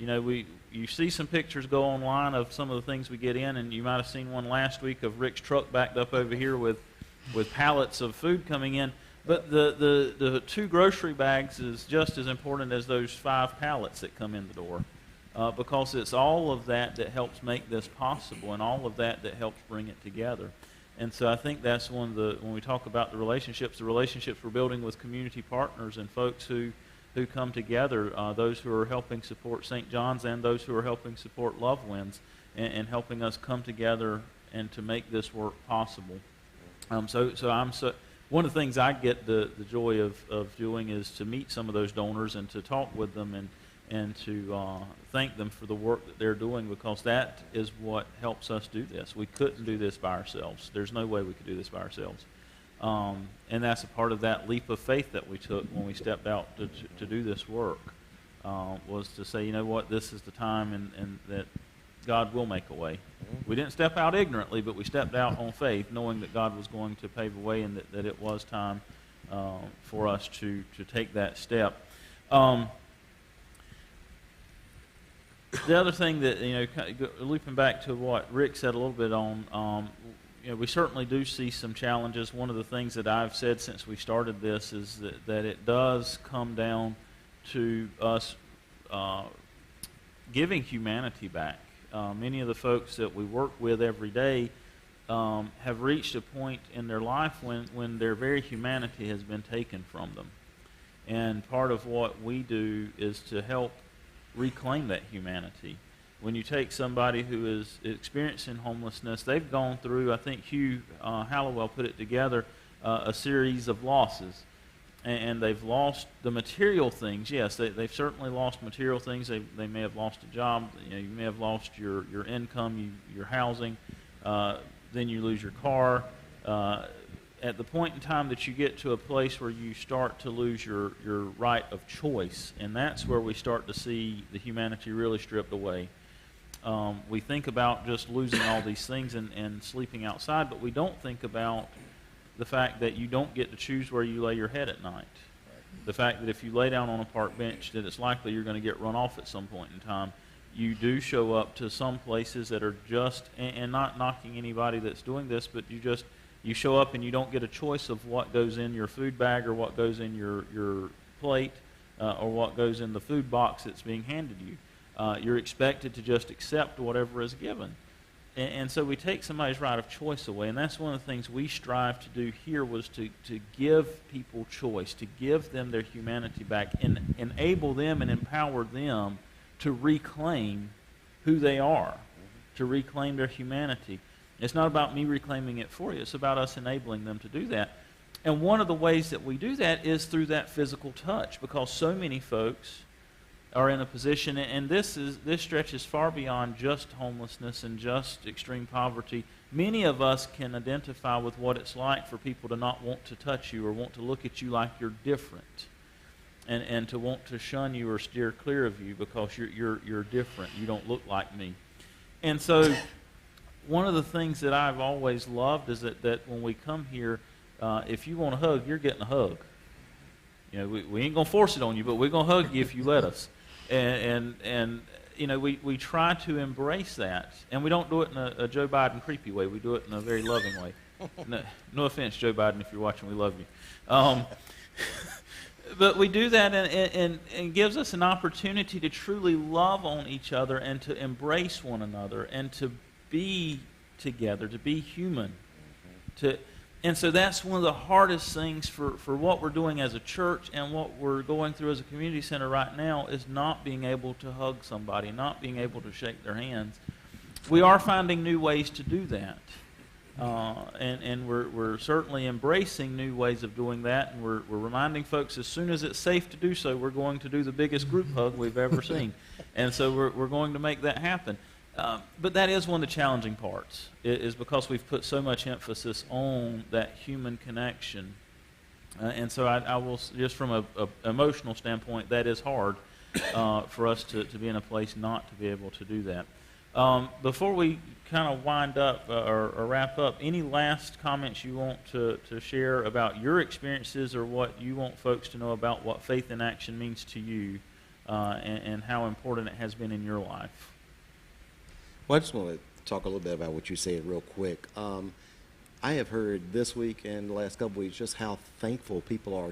You see some pictures go online of some of the things we get in, and you might have seen one last week of Rick's truck backed up over here with pallets of food coming in. But the 2 grocery bags is just as important as those 5 pallets that come in the door, because it's all of that helps make this possible, and all of that helps bring it together. And so I think that's when we talk about the relationships we're building with community partners and folks who come together, those who are helping support St. John's and those who are helping support Love Winds, and helping us come together and to make this work possible. One of the things I get the joy of doing is to meet some of those donors and to talk with them and to thank them for the work that they're doing, because that is what helps us do this. We couldn't do this by ourselves. There's no way we could do this by ourselves. And that's a part of that leap of faith that we took when we stepped out to do this work, was to say, you know what, this is the time and that God will make a way. We didn't step out ignorantly, but we stepped out on faith, knowing that God was going to pave a way and that it was time for us to take that step. The other thing that, looping back to what Rick said a little bit on, we certainly do see some challenges. One of the things that I've said since we started this is that it does come down to us giving humanity back. Many of the folks that we work with every day have reached a point in their life when their very humanity has been taken from them. And part of what we do is to help reclaim that humanity. When you take somebody who is experiencing homelessness, they've gone through, I think Hugh Hallowell put it together, a series of losses. And they've lost the material things. Yes, they've certainly lost material things. They may have lost a job. You may have lost your income, your housing. Then you lose your car. At the point in time that you get to a place where you start to lose your right of choice, and that's where we start to see the humanity really stripped away. We think about just losing all these things and sleeping outside, but we don't think about the fact that you don't get to choose where you lay your head at night. The fact that if you lay down on a park bench, that it's likely you're going to get run off at some point in time. You do show up to some places that are just, and not knocking anybody that's doing this, but you show up and you don't get a choice of what goes in your food bag or what goes in your plate or what goes in the food box that's being handed you. You're expected to just accept whatever is given. And so we take somebody's right of choice away, and that's one of the things we strive to do here, was to give people choice, to give them their humanity back, and enable them and empower them to reclaim who they are, to reclaim their humanity. It's not about me reclaiming it for you. It's about us enabling them to do that. And one of the ways that we do that is through that physical touch, because so many folks are in a position, and this stretches far beyond just homelessness and just extreme poverty. Many of us can identify with what it's like for people to not want to touch you or want to look at you like you're different, and to want to shun you or steer clear of you because you're different. You don't look like me. And so one of the things that I've always loved is that when we come here, if you want a hug, you're getting a hug. You know, we ain't going to force it on you, but we're going to hug you if you let us. And you know, we try to embrace that. And we don't do it in a Joe Biden creepy way. We do it in a very loving way. No offense, Joe Biden, if you're watching, we love you. But we do that, and gives us an opportunity to truly love on each other and to embrace one another and to be together, to be human. And so that's one of the hardest things for what we're doing as a church and what we're going through as a community center right now is not being able to hug somebody, not being able to shake their hands. We are finding new ways to do that. And we're certainly embracing new ways of doing that, and we're reminding folks as soon as it's safe to do so, we're going to do the biggest group hug we've ever seen. And so we're going to make that happen. But that is one of the challenging parts, is because we've put so much emphasis on that human connection. And so I will, just from an emotional standpoint, that is hard for us to be in a place not to be able to do that. Before we kind of wind up or wrap up, any last comments you want to share about your experiences or what you want folks to know about what Faith in Action means to you and how important it has been in your life? Well, I just want to talk a little bit about what you said real quick. I have heard this week and the last couple of weeks just how thankful people are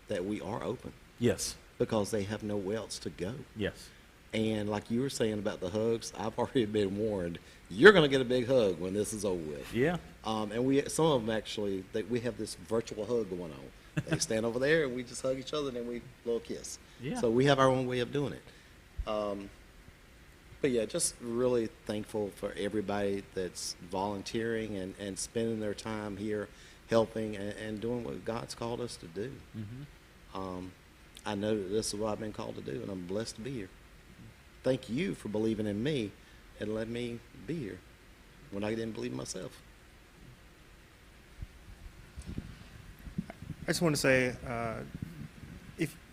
that we are open. Yes. Because they have nowhere else to go. Yes. And like you were saying about the hugs, I've already been warned, you're going to get a big hug when this is over with. Yeah. And some of them actually, we have this virtual hug going on. They stand over there and we just hug each other and then we little kiss. Yeah. So we have our own way of doing it. But yeah, just really thankful for everybody that's volunteering and spending their time here helping and doing what God's called us to do. Mm-hmm. I know that this is what I've been called to do, and I'm blessed to be here. Thank you for believing in me and letting me be here when I didn't believe in myself. I just want to say,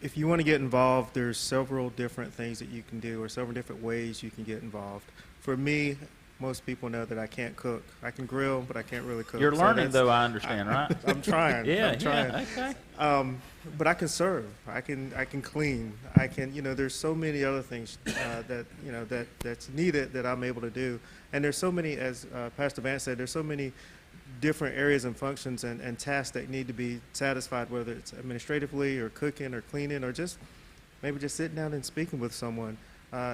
if you want to get involved, there's several different things that you can do or several different ways you can get involved. For me, most people know that I can't cook. I can grill, but I can't really cook. You're learning, though, I understand, right? I'm trying. Yeah, I'm trying. yeah, okay. But I can serve. I can clean. I can, there's so many other things that's needed that I'm able to do. And there's so many, as Pastor Vance said, there's so many different areas and functions and tasks that need to be satisfied, whether it's administratively or cooking or cleaning or just maybe just sitting down and speaking with someone.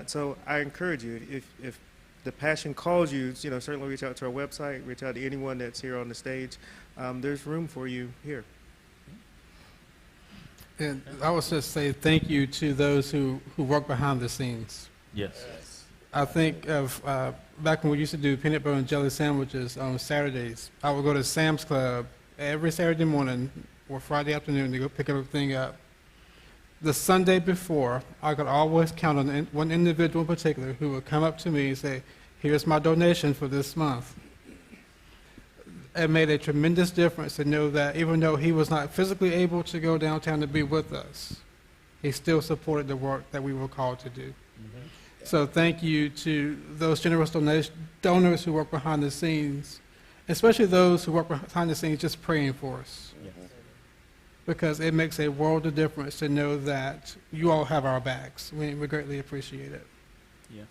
So I encourage you, if the passion calls you, certainly reach out to our website, reach out to anyone that's here on the stage. There's room for you here. And I would just say thank you to those who work behind the scenes. Yes. I think of back when we used to do peanut butter and jelly sandwiches on Saturdays. I would go to Sam's Club every Saturday morning or Friday afternoon to go pick everything up. The Sunday before, I could always count on one individual in particular who would come up to me and say, "Here's my donation for this month." It made a tremendous difference to know that even though he was not physically able to go downtown to be with us, he still supported the work that we were called to do. Mm-hmm. So thank you to those generous donors who work behind the scenes, especially those who work behind the scenes just praying for us. Yes. Because it makes a world of difference to know that you all have our backs. We greatly appreciate it. Yes.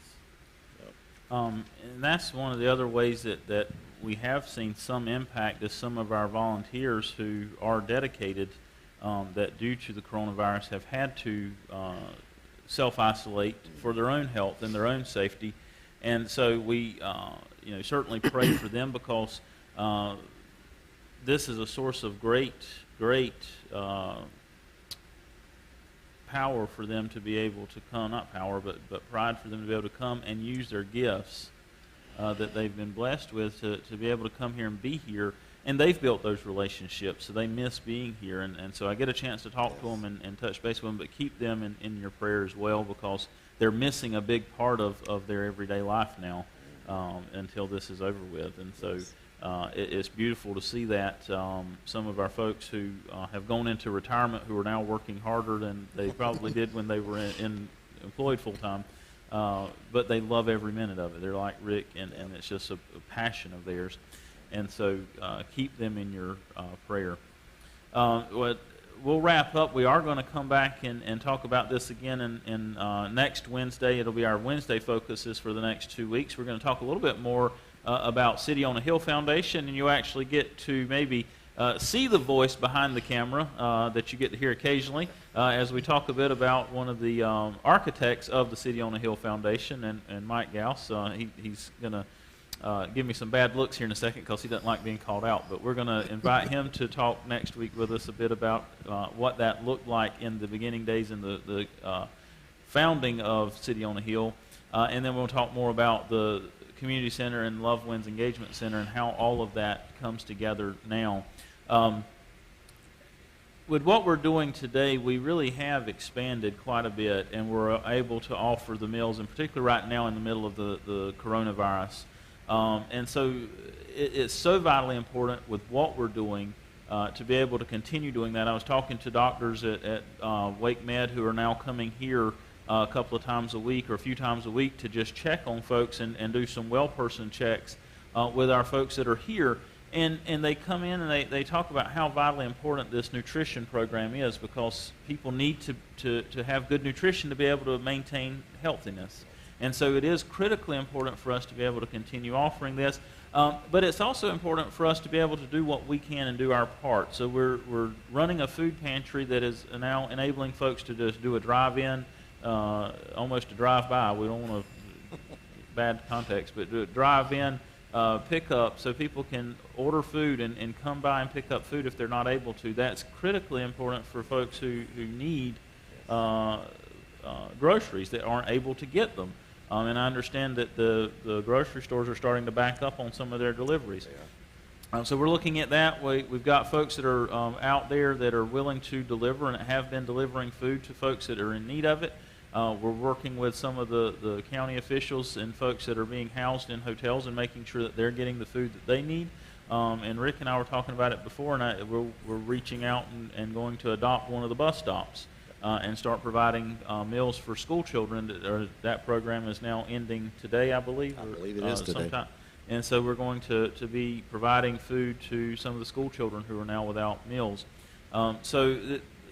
And that's one of the other ways that we have seen some impact is some of our volunteers who are dedicated that due to the coronavirus have had to self-isolate for their own health and their own safety. And so we certainly pray for them because this is a source of great power for them to be able to come, not power, but pride for them to be able to come and use their gifts that they've been blessed with to be able to come here and be here and they've built those relationships, so they miss being here. And so I get a chance to talk to them and touch base with them, but keep them in your prayer as well, because they're missing a big part of their everyday life now until this is over with. And so it's beautiful to see that some of our folks who have gone into retirement, who are now working harder than they probably did when they were employed full-time, but they love every minute of it. They're like Rick, and it's just a passion of theirs. And so keep them in your prayer. We'll wrap up. We are going to come back and talk about this again in next Wednesday. It'll be our Wednesday focuses for the next 2 weeks. We're going to talk a little bit more about City on a Hill Foundation, and you'll actually get to maybe see the voice behind the camera that you get to hear occasionally as we talk a bit about one of the architects of the City on a Hill Foundation, and Mike Gauss. He's going to give me some bad looks here in a second because he doesn't like being called out. But we're going to invite him to talk next week with us a bit about what that looked like in the beginning days in the founding of City on a Hill. And then we'll talk more about the Community Center and Love Wins Engagement Center and how all of that comes together now. With what we're doing today, we really have expanded quite a bit, and we're able to offer the meals, in particular right now in the middle of the coronavirus. And so it's so vitally important with what we're doing to be able to continue doing that. I was talking to doctors at Wake Med who are now coming here a couple of times a week or a few times a week to just check on folks and do some well-person checks with our folks that are here. And they come in and they talk about how vitally important this nutrition program is, because people need to have good nutrition to be able to maintain healthiness. And so it is critically important for us to be able to continue offering this. But it's also important for us to be able to do what we can and do our part. So we're running a food pantry that is now enabling folks to just do a drive-in, almost a drive-by. We don't want to bad context, but do a drive-in pickup so people can order food and come by and pick up food if they're not able to. That's critically important for folks who need groceries that aren't able to get them. And I understand that the grocery stores are starting to back up on some of their deliveries. So we're looking at that. We've got folks that are out there that are willing to deliver and have been delivering food to folks that are in need of it. We're working with some of the county officials and folks that are being housed in hotels and making sure that they're getting the food that they need. And Rick and I were talking about it before, and we're reaching out and going to adopt one of the bus stops and start providing meals for school children. That program is now ending today, I believe. I believe it is today. Sometime. And so we're going to be providing food to some of the school children who are now without meals.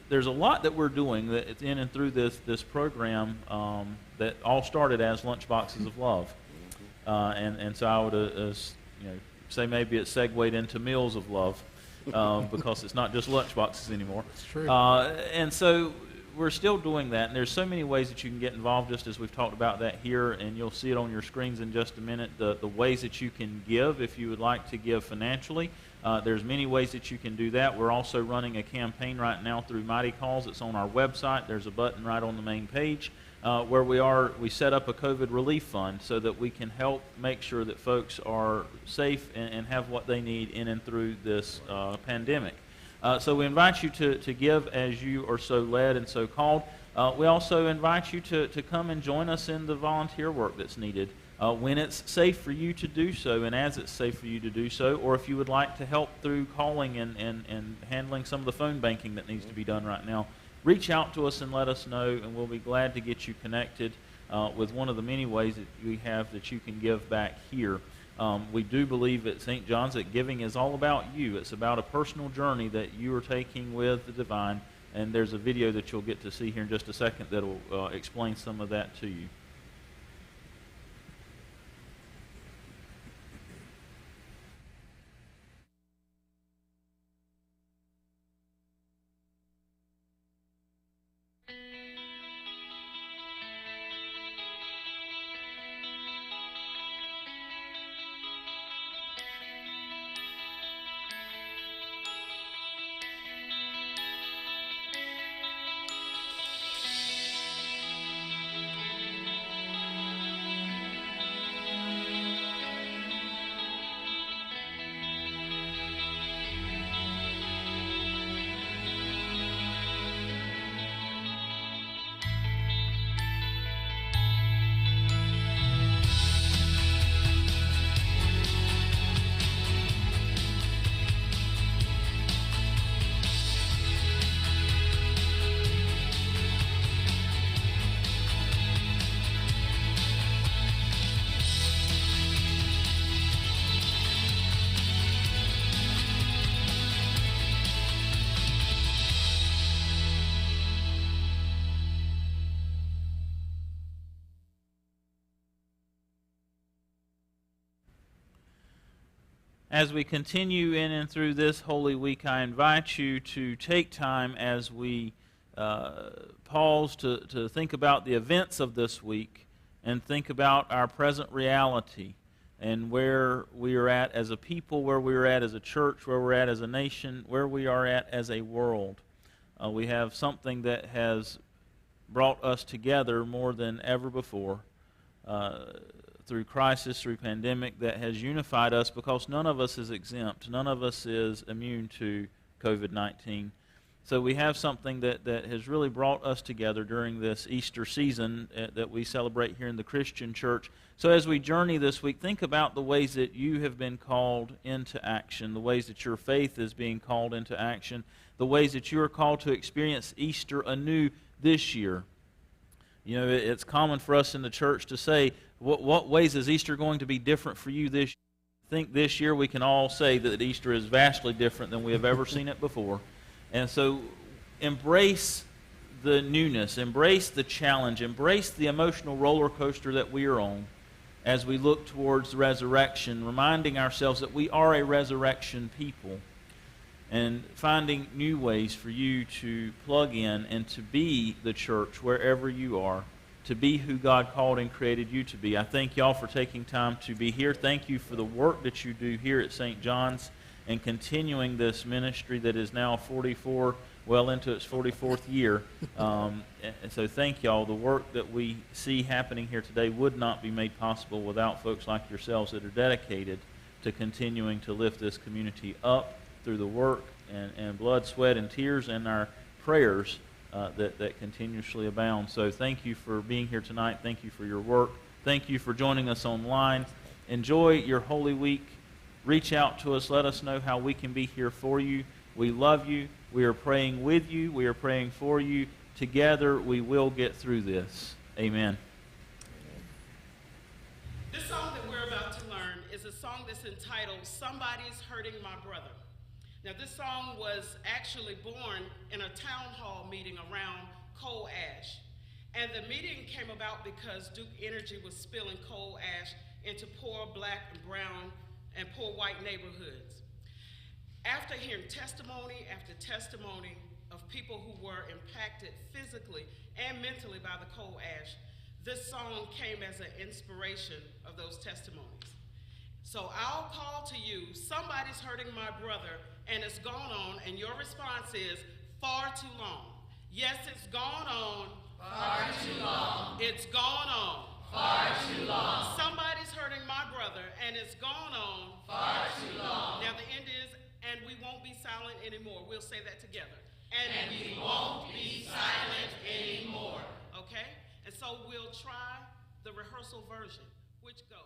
There's a lot that we're doing that's in and through this program that all started as Lunchboxes of Love. And so I would say maybe it segued into Meals of Love because it's not just lunchboxes anymore. That's true. And so we're still doing that, and there's so many ways that you can get involved, just as we've talked about that here, and you'll see it on your screens in just a minute, the ways that you can give if you would like to give financially. There's many ways that you can do that. We're also running a campaign right now through Mighty Calls. It's on our website. There's a button right on the main page where we set up a COVID relief fund so that we can help make sure that folks are safe and have what they need in and through this pandemic. So we invite you to give as you are so led and so called. We also invite you to come and join us in the volunteer work that's needed when it's safe for you to do so and as it's safe for you to do so, or if you would like to help through calling and handling some of the phone banking that needs to be done right now. Reach out to us and let us know, and we'll be glad to get you connected with one of the many ways that we have that you can give back here. We do believe at St. John's that giving is all about you. It's about a personal journey that you are taking with the divine, and there's a video that you'll get to see here in just a second that will explain some of that to you. As we continue in and through this Holy Week, I invite you to take time as we pause to think about the events of this week and think about our present reality and where we are at as a people, where we are at as a church, where we're at as a nation, where we are at as a world. We have something that has brought us together more than ever before through crisis, through pandemic, that has unified us because none of us is exempt. None of us is immune to COVID-19. So we have something that has really brought us together during this Easter season that we celebrate here in the Christian church. So as we journey this week, think about the ways that you have been called into action, the ways that your faith is being called into action, the ways that you are called to experience Easter anew this year. You know, it's common for us in the church to say, what ways is Easter going to be different for you this year? I think this year we can all say that Easter is vastly different than we have ever seen it before. And so embrace the newness, embrace the challenge, embrace the emotional roller coaster that we are on as we look towards the resurrection, reminding ourselves that we are a resurrection people, and finding new ways for you to plug in and to be the church wherever you are, to be who God called and created you to be. I thank y'all for taking time to be here. Thank you for the work that you do here at St. John's and continuing this ministry that is now 44, well into its 44th year. And so thank y'all. The work that we see happening here today would not be made possible without folks like yourselves that are dedicated to continuing to lift this community up through the work and blood, sweat, and tears and our prayers that continuously abound. So thank you for being here tonight. Thank you for your work. Thank you for joining us online. Enjoy your Holy Week. Reach out to us. Let us know how we can be here for you. We love you. We are praying with you. We are praying for you. Together we will get through this. Amen. This song that we're about to learn is a song that's entitled, Somebody's Hurting My Brother. Now, this song was actually born in a town hall meeting around coal ash. And the meeting came about because Duke Energy was spilling coal ash into poor black and brown and poor white neighborhoods. After hearing testimony after testimony of people who were impacted physically and mentally by the coal ash, this song came as an inspiration of those testimonies. So I'll call to you, somebody's hurting my brother, and it's gone on, and your response is, far too long. Yes, it's gone on. Far too long. It's gone on. Far too long. Somebody's hurting my brother, and it's gone on. Far too long. Now the end is, and we won't be silent anymore. We'll say that together. And we won't be silent anymore. Okay? And so we'll try the rehearsal version, which goes,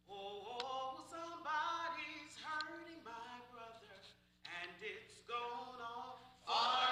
oh, somebody's hurting my brother, and it's gone on far